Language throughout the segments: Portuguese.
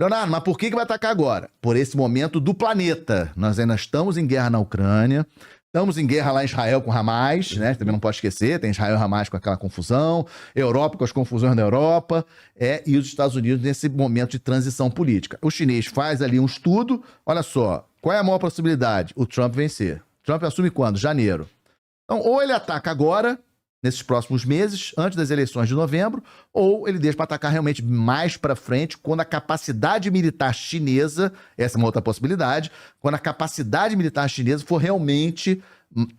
Leonardo, mas por que vai atacar agora? Por esse momento do planeta. Nós ainda estamos em guerra na Ucrânia, estamos em guerra lá em Israel com Hamas, né? Também não pode esquecer, tem Israel e Hamas com aquela confusão, Europa com as confusões da Europa, e os Estados Unidos nesse momento de transição política. O chinês faz ali um estudo, olha só, qual é a maior possibilidade? O Trump vencer. Trump assume quando? Janeiro. Então, ou ele ataca agora, nesses próximos meses, antes das eleições de novembro, ou ele deixa para atacar realmente mais para frente, quando a capacidade militar chinesa, essa é uma outra possibilidade, quando a capacidade militar chinesa for realmente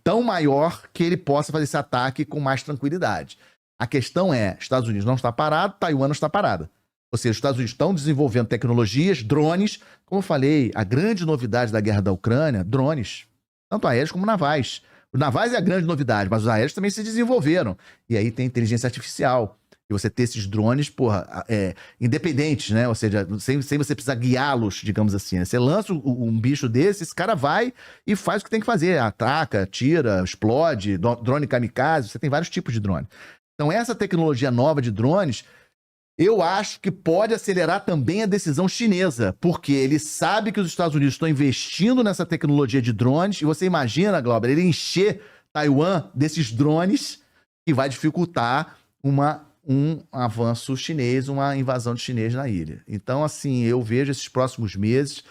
tão maior que ele possa fazer esse ataque com mais tranquilidade. A questão é, Estados Unidos não está parado, Taiwan não está parada. Ou seja, os Estados Unidos estão desenvolvendo tecnologias, drones, como eu falei, a grande novidade da guerra da Ucrânia, drones, tanto aéreos como navais. Os navais é a grande novidade, mas os aéreos também se desenvolveram. E aí tem inteligência artificial. E você ter esses drones, independentes, né? Ou seja, sem você precisar guiá-los, digamos assim. Né? Você lança um bicho desse, esse cara vai e faz o que tem que fazer. Ataca, atira, explode, drone kamikaze, você tem vários tipos de drone. Então essa tecnologia nova de drones, eu acho que pode acelerar também a decisão chinesa, porque ele sabe que os Estados Unidos estão investindo nessa tecnologia de drones, e você imagina, Glauber, ele encher Taiwan desses drones, que vai dificultar um avanço chinês, uma invasão de chinês na ilha. Então, assim, eu vejo esses próximos meses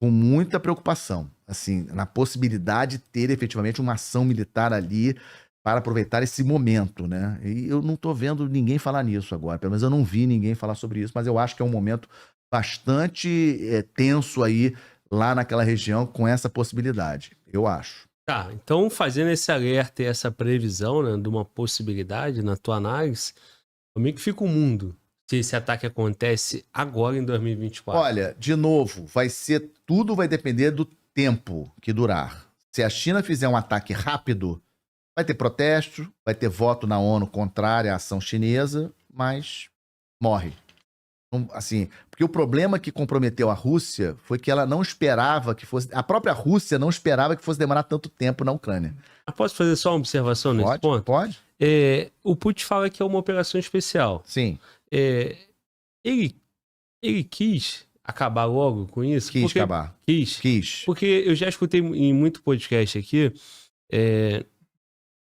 com muita preocupação, assim, na possibilidade de ter efetivamente uma ação militar ali, para aproveitar esse momento, né? E eu não tô vendo ninguém falar nisso agora, pelo menos eu não vi ninguém falar sobre isso, mas eu acho que é um momento bastante tenso aí, lá naquela região, com essa possibilidade, eu acho. Tá, então fazendo esse alerta e essa previsão, né, de uma possibilidade na tua análise, como é que fica o mundo se esse ataque acontece agora em 2024? Olha, de novo, tudo vai depender do tempo que durar. Se a China fizer um ataque rápido, vai ter protesto, vai ter voto na ONU contrário à ação chinesa, mas morre. Assim, porque o problema que comprometeu a Rússia foi que ela não esperava que fosse... A própria Rússia não esperava que fosse demorar tanto tempo na Ucrânia. Posso fazer só uma observação nesse ponto? Pode. O Putin fala que é uma operação especial. Sim. Ele quis acabar logo com isso? Acabar. Quis. Porque eu já escutei em muito podcast aqui...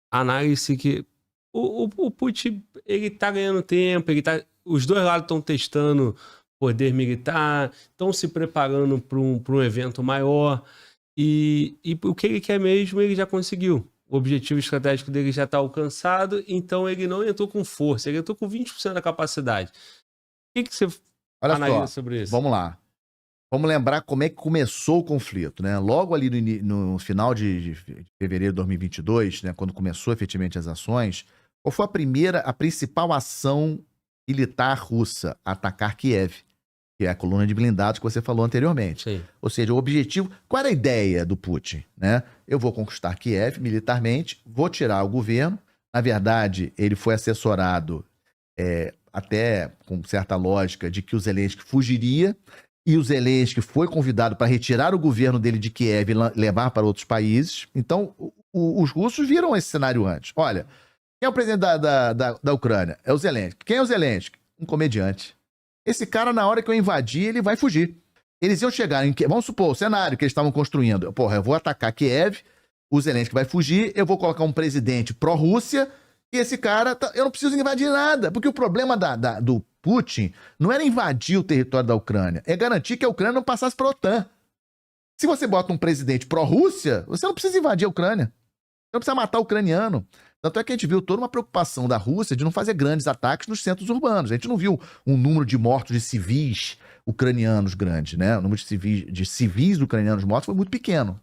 análise que o Putin, ele tá ganhando tempo, os dois lados estão testando poder militar, estão se preparando para um evento maior, e o que ele quer mesmo, ele já conseguiu. O objetivo estratégico dele já está alcançado, então ele não entrou com força, ele entrou com 20% da capacidade. O que você analisa sobre isso? Vamos lá. Vamos lembrar como é que começou o conflito, né? Logo ali no final de fevereiro de 2022, né, quando começou efetivamente as ações, qual foi a principal ação militar russa? Atacar Kiev, que é a coluna de blindados que você falou anteriormente. Sim. Ou seja, o objetivo... Qual era a ideia do Putin? Né? Eu vou conquistar Kiev militarmente, vou tirar o governo. Na verdade, ele foi assessorado, até com certa lógica, de que o Zelensky fugiria, e o Zelensky foi convidado para retirar o governo dele de Kiev e levar para outros países. Então, os russos viram esse cenário antes. Olha, quem é o presidente da Ucrânia? É o Zelensky. Quem é o Zelensky? Um comediante. Esse cara, na hora que eu invadir, ele vai fugir. Eles iam chegar em... Vamos supor, o cenário que eles estavam construindo. Porra, eu vou atacar Kiev, o Zelensky vai fugir, eu vou colocar um presidente pró-Rússia, e esse cara... Eu não preciso invadir nada, porque o problema do Putin não era invadir o território da Ucrânia, é garantir que a Ucrânia não passasse para a OTAN. Se você bota um presidente pró-Rússia, você não precisa invadir a Ucrânia. Você não precisa matar o ucraniano. Tanto é que a gente viu toda uma preocupação da Rússia de não fazer grandes ataques nos centros urbanos. A gente não viu um número de mortos de civis ucranianos grande, né? O número de civis ucranianos mortos foi muito pequeno,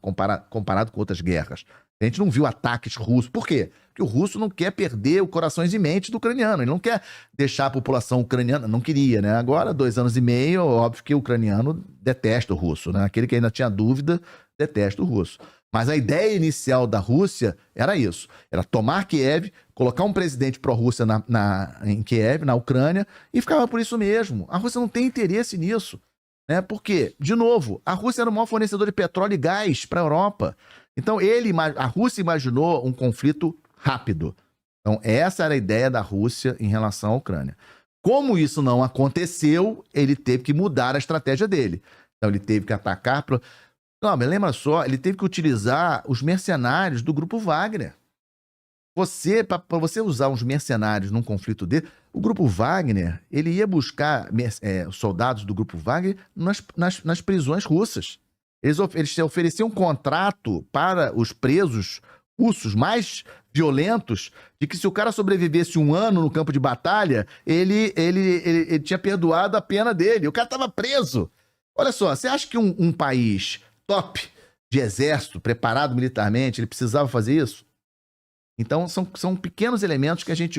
comparado com outras guerras. A gente não viu ataques russos. Por quê? Porque o russo não quer perder o corações e mentes do ucraniano. Ele não quer deixar a população ucraniana... Não queria, né? Agora, 2 anos e meio, óbvio que o ucraniano detesta o russo, né? Aquele que ainda tinha dúvida, detesta o russo. Mas a ideia inicial da Rússia era isso. Era tomar Kiev, colocar um presidente pró-Rússia em Kiev, na Ucrânia, e ficava por isso mesmo. A Rússia não tem interesse nisso. Né? Porque, de novo, a Rússia era o maior fornecedor de petróleo e gás para a Europa. Então, a Rússia imaginou um conflito rápido. Então, essa era a ideia da Rússia em relação à Ucrânia. Como isso não aconteceu, ele teve que mudar a estratégia dele. Então ele teve que atacar... Não, mas lembra só, ele teve que utilizar os mercenários do Grupo Wagner. Para você usar uns mercenários num conflito dele, o Grupo Wagner, ele ia buscar soldados do Grupo Wagner nas prisões russas. Eles ofereciam um contrato para os presos russos mais violentos, de que se o cara sobrevivesse 1 ano no campo de batalha, ele tinha perdoado a pena dele. O cara estava preso. Olha só, você acha que um país top de exército, preparado militarmente, ele precisava fazer isso? Então, são pequenos elementos que a gente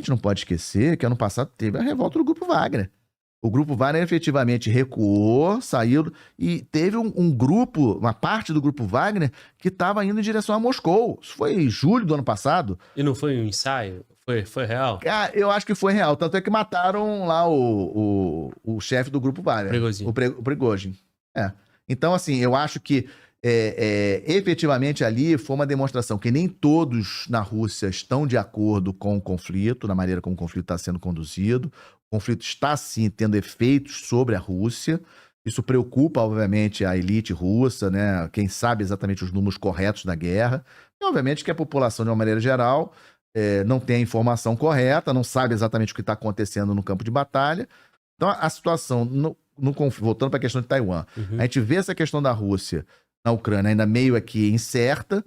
não pode esquecer que ano passado teve a revolta do Grupo Wagner. O Grupo Wagner efetivamente recuou, saiu, e teve um grupo, uma parte do Grupo Wagner, que estava indo em direção a Moscou. Isso foi em julho do ano passado. E não foi um ensaio? Foi real? Eu acho que foi real. Tanto é que mataram lá o chefe do Grupo Wagner. Prigozhin. O Prigozhin. Então, assim, eu acho que efetivamente ali foi uma demonstração que nem todos na Rússia estão de acordo com o conflito, na maneira como o conflito está sendo conduzido. O conflito está, sim, tendo efeitos sobre a Rússia. Isso preocupa, obviamente, a elite russa, né? Quem sabe exatamente os números corretos da guerra. E, obviamente, que a população, de uma maneira geral, não tem a informação correta, não sabe exatamente o que está acontecendo no campo de batalha. Então, a situação, voltando para a questão de Taiwan, a gente vê essa questão da Rússia na Ucrânia ainda meio aqui incerta,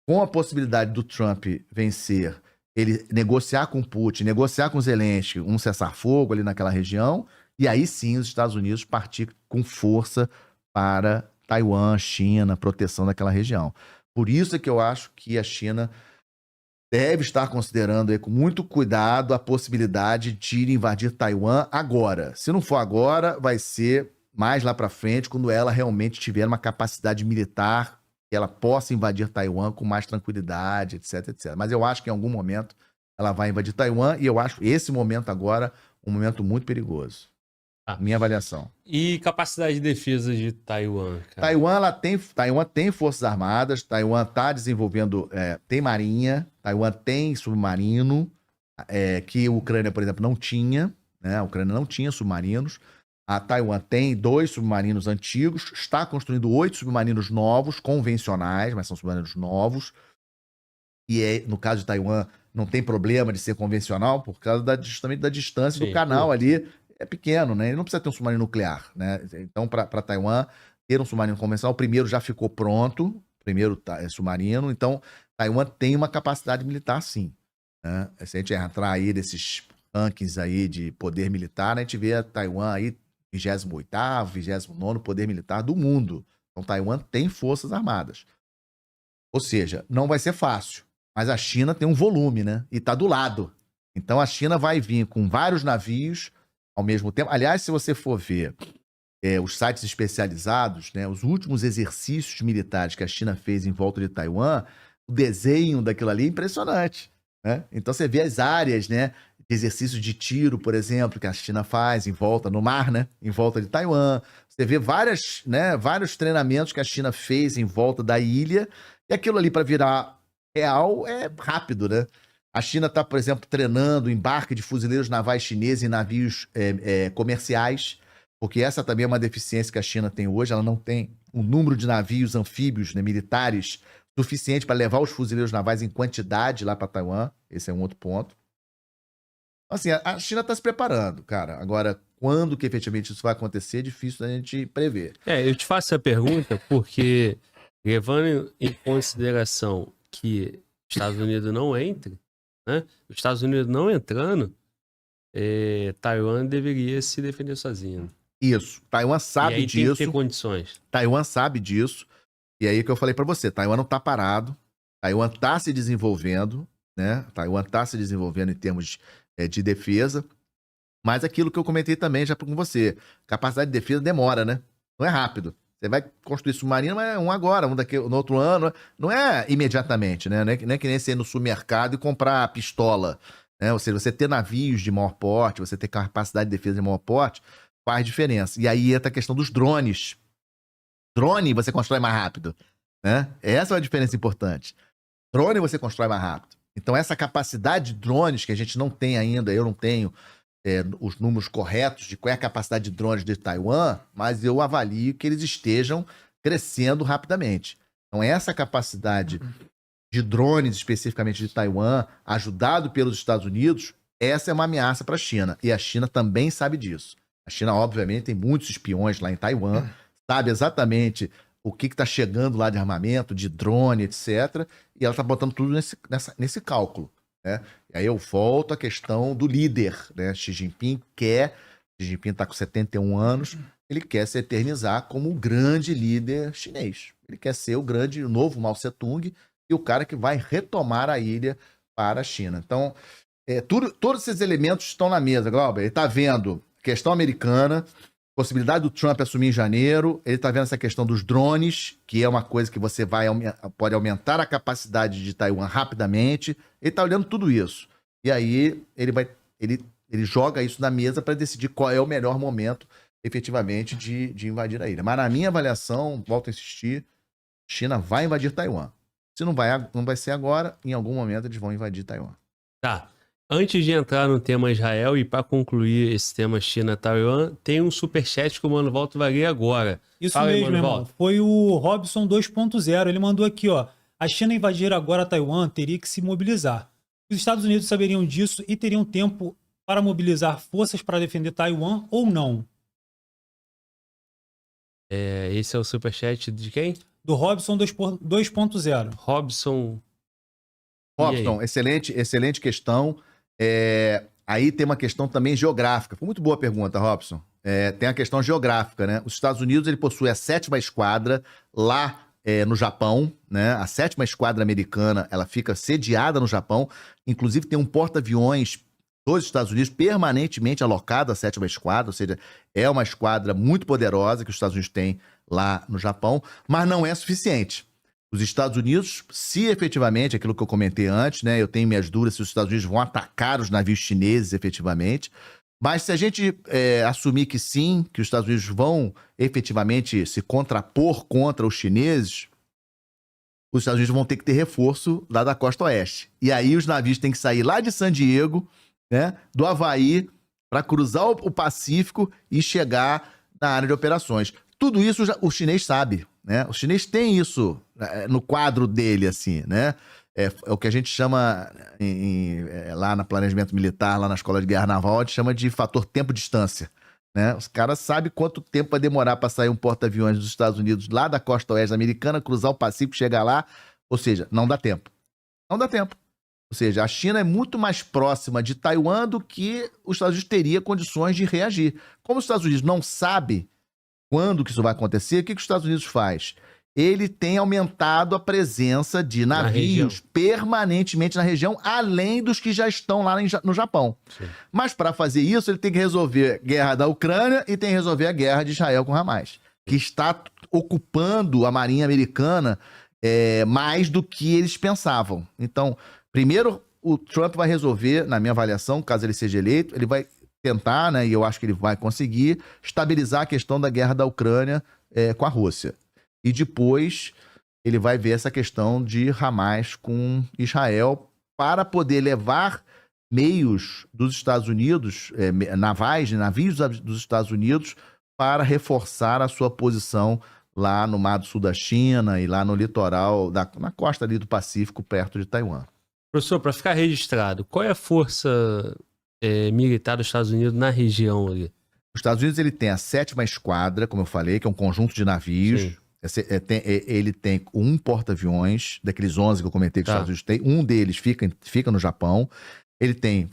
com a possibilidade do Trump vencer, ele negociar com Putin, negociar com Zelensky, um cessar-fogo ali naquela região, e aí sim os Estados Unidos partir com força para Taiwan, China, proteção daquela região. Por isso é que eu acho que a China deve estar considerando aí, com muito cuidado a possibilidade de ir invadir Taiwan agora. Se não for agora, vai ser mais lá para frente, quando ela realmente tiver uma capacidade militar, que ela possa invadir Taiwan com mais tranquilidade, etc, etc. Mas eu acho que em algum momento ela vai invadir Taiwan, e eu acho esse momento agora um momento muito perigoso. Minha avaliação. E capacidade de defesa de Taiwan, cara? Taiwan tem forças armadas, Taiwan está desenvolvendo, tem marinha, Taiwan tem submarino, que a Ucrânia, por exemplo, não tinha, né? A Ucrânia não tinha submarinos. A Taiwan tem 2 submarinos antigos, está construindo 8 submarinos novos, convencionais, mas são submarinos novos. E no caso de Taiwan, não tem problema de ser convencional, por causa justamente da distância do canal ali. É pequeno, né? Ele não precisa ter um submarino nuclear, né? Então, para Taiwan, ter um submarino convencional, o primeiro já ficou pronto, o primeiro submarino. Então, Taiwan tem uma capacidade militar, sim, né? Se a gente entrar aí nesses rankings aí de poder militar, a gente vê a Taiwan aí 28º, 29º poder militar do mundo. Então, Taiwan tem forças armadas. Ou seja, não vai ser fácil. Mas a China tem um volume, né? E está do lado. Então, a China vai vir com vários navios ao mesmo tempo. Aliás, se você for ver os sites especializados, né, os últimos exercícios militares que a China fez em volta de Taiwan, o desenho daquilo ali é impressionante, né? Então, você vê as áreas, né, de exercício de tiro, por exemplo, que a China faz em volta, no mar, né? Em volta de Taiwan. Você vê vários treinamentos que a China fez em volta da ilha, e aquilo ali, para virar real, é rápido, né? A China está, por exemplo, treinando o embarque de fuzileiros navais chineses em navios comerciais, porque essa também é uma deficiência que a China tem hoje. Ela não tem um número de navios anfíbios, né, militares suficiente para levar os fuzileiros navais em quantidade lá para Taiwan. Esse é um outro ponto. Assim, a China está se preparando, cara. Agora, quando que efetivamente isso vai acontecer, é difícil da gente prever. Eu te faço essa pergunta porque, levando em consideração que os Estados Unidos não entre, né? Os Estados Unidos não entrando, Taiwan deveria se defender sozinho. Isso. Taiwan sabe e aí disso. Tem que ter condições. Taiwan sabe disso. E aí que eu falei para você, Taiwan não está parado. Taiwan está se desenvolvendo, né? Taiwan está se desenvolvendo em termos de defesa. Mas aquilo que eu comentei também já com você, capacidade de defesa demora, né? Não é rápido. Você vai construir submarino, mas um agora, um no outro ano. Não é imediatamente, né? Não é que nem você ir no supermercado e comprar pistola, né? Ou seja, você ter navios de maior porte, você ter capacidade de defesa de maior porte, faz diferença. E aí entra a questão dos drones. Drone você constrói mais rápido, né? Essa é uma diferença importante. Drone você constrói mais rápido. Então essa capacidade de drones que a gente não tem ainda, eu não tenho, os números corretos de qual é a capacidade de drones de Taiwan, mas eu avalio que eles estejam crescendo rapidamente. Então, essa capacidade de drones, especificamente de Taiwan, ajudado pelos Estados Unidos, essa é uma ameaça para a China. E a China também sabe disso. A China, obviamente, tem muitos espiões lá em Taiwan, sabe exatamente o que está chegando lá de armamento, de drone, etc. E ela está botando tudo nesse cálculo, né? E aí eu volto à questão do líder, né? Xi Jinping está com 71 anos, ele quer se eternizar como o grande líder chinês. Ele quer ser o novo Mao Tse-tung e o cara que vai retomar a ilha para a China. Então, todos esses elementos estão na mesa, Glauber. Ele está vendo questão americana, possibilidade do Trump assumir em janeiro, ele está vendo essa questão dos drones, que é uma coisa que você pode aumentar a capacidade de Taiwan rapidamente. Ele está olhando tudo isso. E aí ele joga isso na mesa para decidir qual é o melhor momento, efetivamente, de invadir a ilha. Mas na minha avaliação, volto a insistir, China vai invadir Taiwan. Se não vai ser agora, em algum momento eles vão invadir Taiwan. Tá. Antes de entrar no tema Israel e para concluir esse tema China-Taiwan, tem um superchat que o Mano Walter vai ler agora. Isso Fala aí, mesmo, Mano irmão. Walter. Foi o Robson 2.0. Ele mandou aqui, ó. A China invadir agora Taiwan teria que se mobilizar. Os Estados Unidos saberiam disso e teriam tempo para mobilizar forças para defender Taiwan ou não? Esse é o superchat de quem? Do Robson 2.0. Robson, excelente questão. Aí tem uma questão também geográfica. Foi muito boa a pergunta, Robson. Tem a questão geográfica, né? Os Estados Unidos ele possui a 7ª esquadra lá no Japão, né? A 7ª esquadra americana, ela fica sediada no Japão. Inclusive tem um porta-aviões dos Estados Unidos permanentemente alocado à 7ª esquadra, ou seja, é uma esquadra muito poderosa que os Estados Unidos têm lá no Japão, mas não é suficiente. Os Estados Unidos, se efetivamente, aquilo que eu comentei antes, né, eu tenho minhas dúvidas se os Estados Unidos vão atacar os navios chineses efetivamente, mas se a gente assumir que sim, que os Estados Unidos vão efetivamente se contrapor contra os chineses, os Estados Unidos vão ter que ter reforço lá da costa oeste. E aí os navios têm que sair lá de San Diego, né, do Havaí, para cruzar o Pacífico e chegar na área de operações. Tudo isso o chinês sabe, né? O chinês tem isso no quadro dele, assim, né? É o que a gente chama, lá no planejamento militar, lá na Escola de Guerra Naval, a gente chama de fator tempo-distância, né? Os caras sabem quanto tempo vai demorar para sair um porta-aviões dos Estados Unidos lá da costa oeste americana, cruzar o Pacífico, chegar lá. Ou seja, não dá tempo. Não dá tempo. Ou seja, a China é muito mais próxima de Taiwan do que os Estados Unidos teria condições de reagir. Como os Estados Unidos não sabem quando que isso vai acontecer, o que os Estados Unidos faz? Ele tem aumentado a presença de navios permanentemente na região, além dos que já estão lá no Japão. Sim. Mas para fazer isso, ele tem que resolver a guerra da Ucrânia e tem que resolver a guerra de Israel com Hamas, que está ocupando a marinha americana mais do que eles pensavam. Então, primeiro, o Trump vai resolver, na minha avaliação, caso ele seja eleito, ele vai tentar, né, e eu acho que ele vai conseguir, estabilizar a questão da guerra da Ucrânia com a Rússia. E depois ele vai ver essa questão de Hamas com Israel para poder levar meios dos Estados Unidos, navios dos Estados Unidos, para reforçar a sua posição lá no Mar do Sul da China e lá no litoral, na costa ali do Pacífico, perto de Taiwan. Professor, para ficar registrado, qual é a força militar dos Estados Unidos na região ali? Os Estados Unidos ele tem a 7ª esquadra, como eu falei, que é um conjunto de navios. Sim. Ele tem um porta-aviões, daqueles 11 que eu comentei que os Estados Unidos têm. Um deles fica no Japão. Ele tem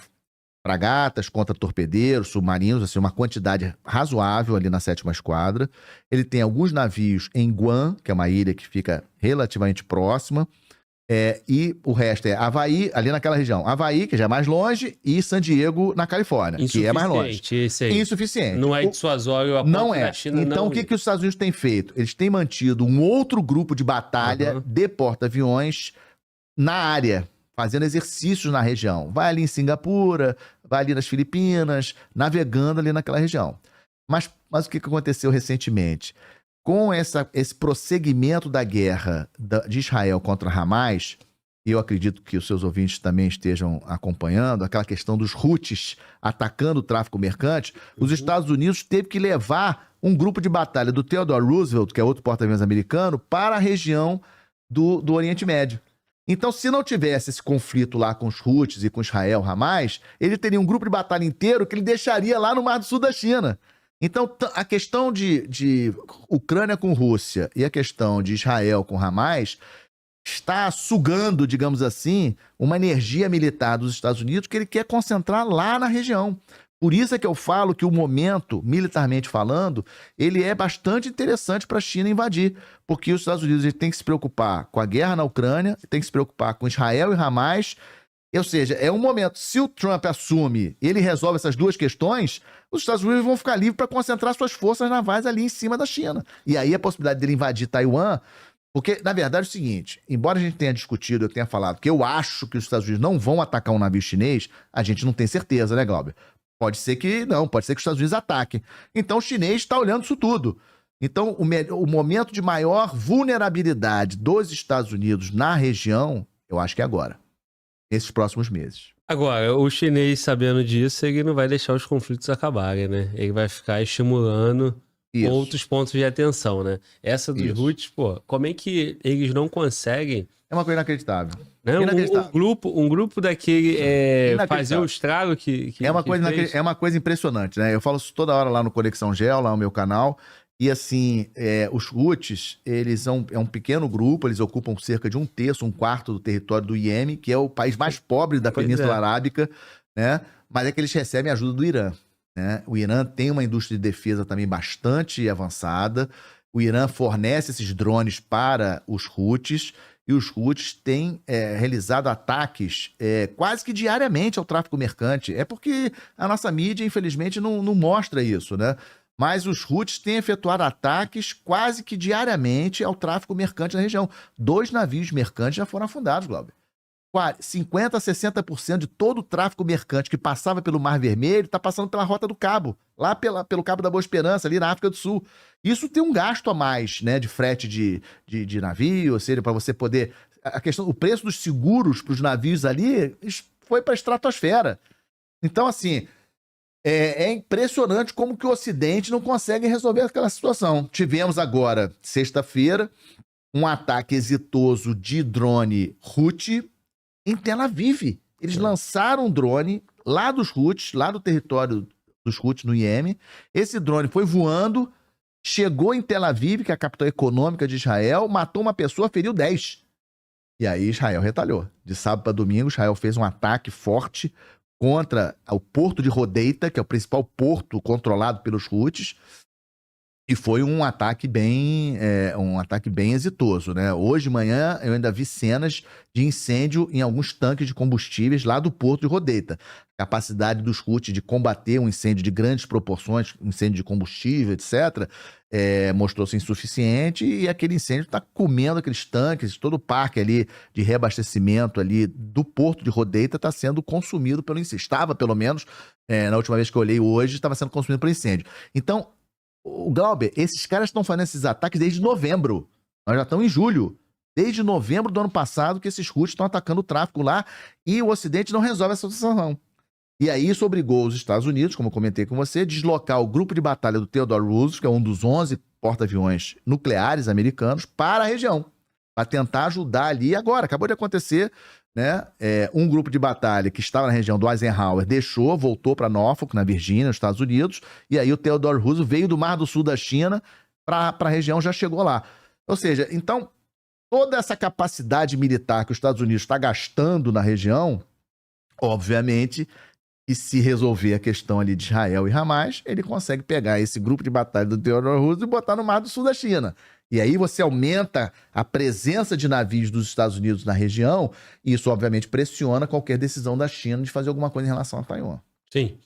fragatas, contra-torpedeiros, submarinos, assim, uma quantidade razoável ali na 7ª esquadra. Ele tem alguns navios em Guam, que é uma ilha que fica relativamente próxima. E o resto é Havaí, ali naquela região. Havaí, que já é mais longe, e San Diego, na Califórnia, que é mais longe. Esse aí. Insuficiente. Não é dissuasório a ponto da China. Então, o que os Estados Unidos têm feito? Eles têm mantido um outro grupo de batalha de porta-aviões na área, fazendo exercícios na região. Vai ali em Singapura, vai ali nas Filipinas, navegando ali naquela região. Mas o que aconteceu recentemente? Com esse prosseguimento da guerra de Israel contra Hamas, e eu acredito que os seus ouvintes também estejam acompanhando, aquela questão dos Houthis atacando o tráfico mercante, os Estados Unidos teve que levar um grupo de batalha do Theodore Roosevelt, que é outro porta-aviões americano, para a região do Oriente Médio. Então, se não tivesse esse conflito lá com os Houthis e com Israel, Hamas, ele teria um grupo de batalha inteiro que ele deixaria lá no Mar do Sul da China. Então, a questão de Ucrânia com Rússia e a questão de Israel com Hamas está sugando, digamos assim, uma energia militar dos Estados Unidos que ele quer concentrar lá na região. Por isso é que eu falo que o momento, militarmente falando, ele é bastante interessante para a China invadir, porque os Estados Unidos tem que se preocupar com a guerra na Ucrânia, tem que se preocupar com Israel e Hamas, ou seja, é um momento, se o Trump assume e ele resolve essas duas questões, os Estados Unidos vão ficar livres para concentrar suas forças navais ali em cima da China. E aí a possibilidade dele invadir Taiwan. Porque, na verdade, é o seguinte, embora a gente tenha discutido, eu tenha falado que eu acho que os Estados Unidos não vão atacar um navio chinês, a gente não tem certeza, né, Glauber? Pode ser que não, pode ser que os Estados Unidos ataquem. Então o chinês está olhando isso tudo. Então o momento de maior vulnerabilidade dos Estados Unidos na região, eu acho que é agora, nesses próximos meses. Agora, o chinês, sabendo disso, ele não vai deixar os conflitos acabarem, né? Ele vai ficar estimulando... Isso. Outros pontos de atenção, né? Essa dos Houthis, pô, como é que eles não conseguem... É uma coisa inacreditável. Né? Um grupo daquele fazer o estrago que é uma coisa impressionante, né? Eu falo isso toda hora lá no Conexão Gel, lá no meu canal, e assim, os Houthis, eles é um pequeno grupo, eles ocupam cerca de 1/3, 1/4 do território do Iêmen, que é o país mais pobre da Península Arábica, né? Mas é que eles recebem ajuda do Irã. Né? O Irã tem uma indústria de defesa também bastante avançada. O Irã fornece esses drones para os Houthis e os Houthis têm realizado ataques quase que diariamente ao tráfico mercante. É porque a nossa mídia, infelizmente, não mostra isso, né? Mas os Houthis têm efetuado ataques quase que diariamente ao tráfico mercante na região. 2 navios mercantes já foram afundados, Glauber. 50% a 60% de todo o tráfico mercante que passava pelo Mar Vermelho está passando pela Rota do Cabo, lá pelo Cabo da Boa Esperança, ali na África do Sul. Isso tem um gasto a mais, né, de frete de navio, ou seja, para você poder... o preço dos seguros para os navios ali foi para a estratosfera. Então, assim, é impressionante como que o Ocidente não consegue resolver aquela situação. Tivemos agora, sexta-feira, um ataque exitoso de drone Houthi em Tel Aviv. Eles lançaram um drone lá dos Houthis, lá do território dos Houthis no Iêmen. Esse drone foi voando, chegou em Tel Aviv, que é a capital econômica de Israel, matou uma pessoa, feriu 10. E aí Israel retalhou. De sábado para domingo, Israel fez um ataque forte contra o porto de Hodeida, que é o principal porto controlado pelos Houthis. E foi um ataque bem exitoso, né? Hoje de manhã eu ainda vi cenas de incêndio em alguns tanques de combustíveis lá do porto de Hodeida. A capacidade dos Houthis de combater um incêndio de grandes proporções, incêndio de combustível, etc., mostrou-se insuficiente e aquele incêndio está comendo aqueles tanques, todo o parque ali de reabastecimento ali do porto de Hodeida está sendo consumido pelo incêndio. Estava, pelo menos, na última vez que eu olhei hoje, estava sendo consumido pelo incêndio. Então, o Glauber, esses caras estão fazendo esses ataques desde novembro. Nós já estamos em julho. Desde novembro do ano passado que esses Houthis estão atacando o tráfico lá e o Ocidente não resolve essa situação. E aí isso obrigou os Estados Unidos, como eu comentei com você, a deslocar o grupo de batalha do Theodore Roosevelt, que é um dos 11 porta-aviões nucleares americanos, para a região, para tentar ajudar ali agora. Acabou de acontecer, né? Um grupo de batalha que estava na região do Eisenhower voltou para Norfolk, na Virgínia, nos Estados Unidos, e aí o Theodore Roosevelt veio do Mar do Sul da China para a região, já chegou lá. Ou seja, então, toda essa capacidade militar que os Estados Unidos está gastando na região, obviamente, e se resolver a questão ali de Israel e Hamas, ele consegue pegar esse grupo de batalha do Theodore Roosevelt e botar no Mar do Sul da China. E aí você aumenta a presença de navios dos Estados Unidos na região, e isso obviamente pressiona qualquer decisão da China de fazer alguma coisa em relação a Taiwan. Sim.